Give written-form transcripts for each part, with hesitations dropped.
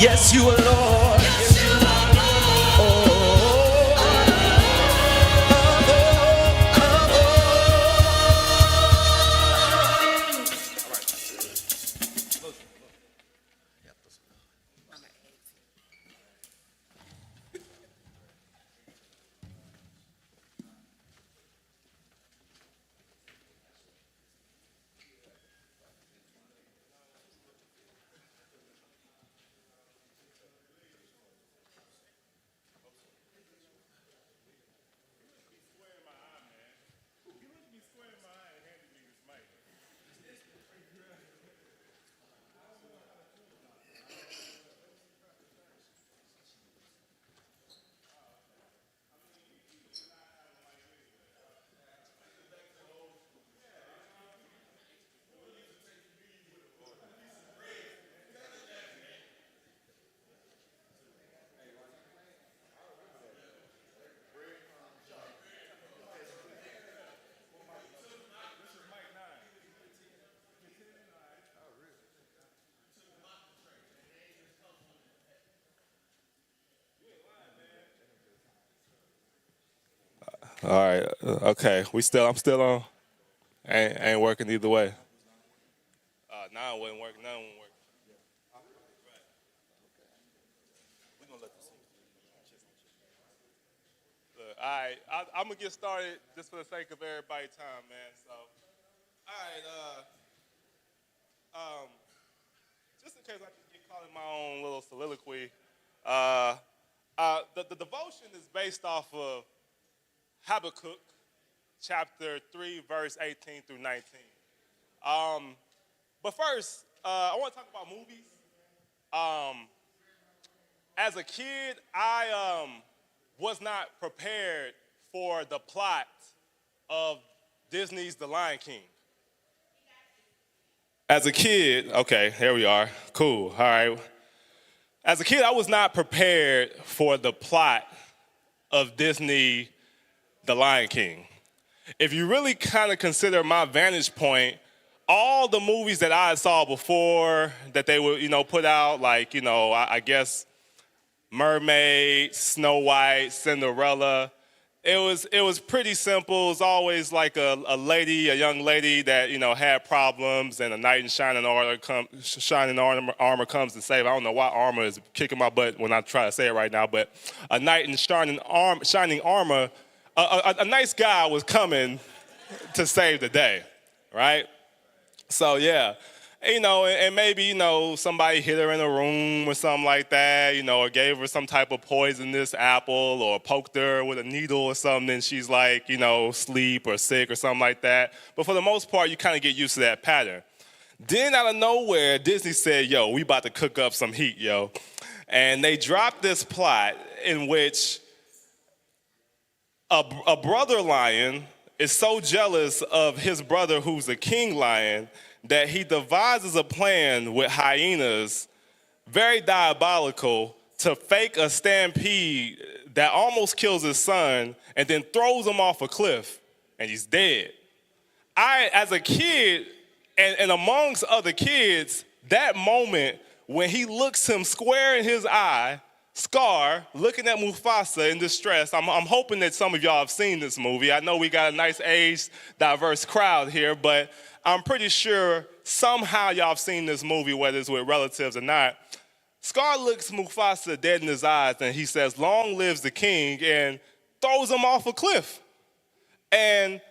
Yes, you are Lord. All right. Okay. I'm still on. Ain't working either way. Now it wouldn't work. Now it won't work. Look, all right. I'm gonna get started just for the sake of everybody's time, man. So, all right. Just in case I can get caught in my own little soliloquy, uh, the devotion is based off of Habakkuk, chapter 3, verse 18 through 19. Um, but first, I want to talk about movies. Um, as a kid, I was not prepared for the plot of Disney's The Lion King. As a kid, okay, here we are. Cool, all right. As a kid, I was not prepared for the plot of Disney, The Lion King. If you really kind of consider my vantage point, all the movies that I saw before that they would, put out, like, I guess Mermaid, Snow White, Cinderella, it was pretty simple. It was always like a young lady that, had problems, and a knight in shining armor comes to save. I don't know why armor is kicking my butt when I try to say it right now, but a knight in shining armor, a nice guy was coming to save the day, right? So yeah, and maybe, somebody hit her in a room or something like that, or gave her some type of poisonous apple or poked her with a needle or something, and she's like, sleep or sick or something like that. But for the most part, you kind of get used to that pattern. Then out of nowhere, Disney said, yo, we about to cook up some heat, yo. And they dropped this plot in which a brother lion is so jealous of his brother who's a king lion that he devises a plan with hyenas, very diabolical, to fake a stampede that almost kills his son and then throws him off a cliff and he's dead. As a kid, and amongst other kids, that moment when he looks him square in his eye, Scar, looking at Mufasa in distress. I'm hoping that some of y'all have seen this movie. I know we got a nice age, diverse crowd here, but I'm pretty sure somehow y'all have seen this movie, whether it's with relatives or not. Scar looks Mufasa dead in his eyes, and he says, long lives the king, and throws him off a cliff. And,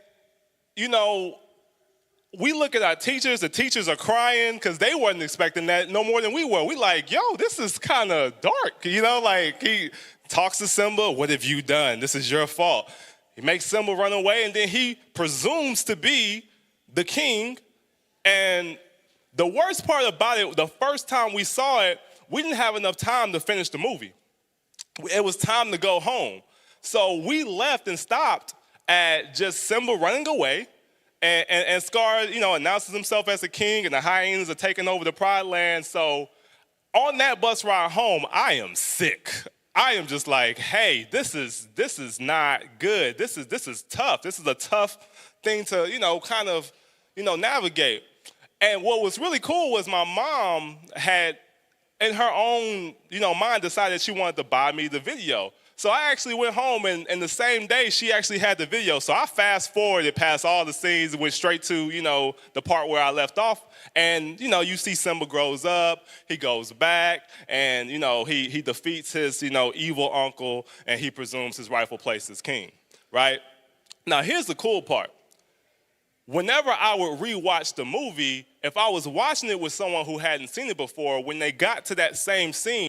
we look at our teachers, the teachers are crying because they weren't expecting that no more than we were. We like, yo, this is kind of dark. Like he talks to Simba, what have you done? This is your fault. He makes Simba run away, and then he presumes to be the king. And the worst part about it, the first time we saw it, we didn't have enough time to finish the movie. It was time to go home. So we left and stopped at just Simba running away. And Scar, announces himself as the king, and the hyenas are taking over the Pride Land. So on that bus ride home, I am sick. I am just like, hey, this is not good. This is tough. This is a tough thing to, navigate. And what was really cool was my mom had in her own, mind, decided she wanted to buy me the video. So I actually went home, and the same day, she actually had the video. So I fast forwarded past all the scenes and went straight to, the part where I left off. And, you see Simba grows up, he goes back, and, he defeats his, evil uncle, and he presumes his rightful place as king, right? Now, here's the cool part. Whenever I would rewatch the movie, if I was watching it with someone who hadn't seen it before, when they got to that same scene,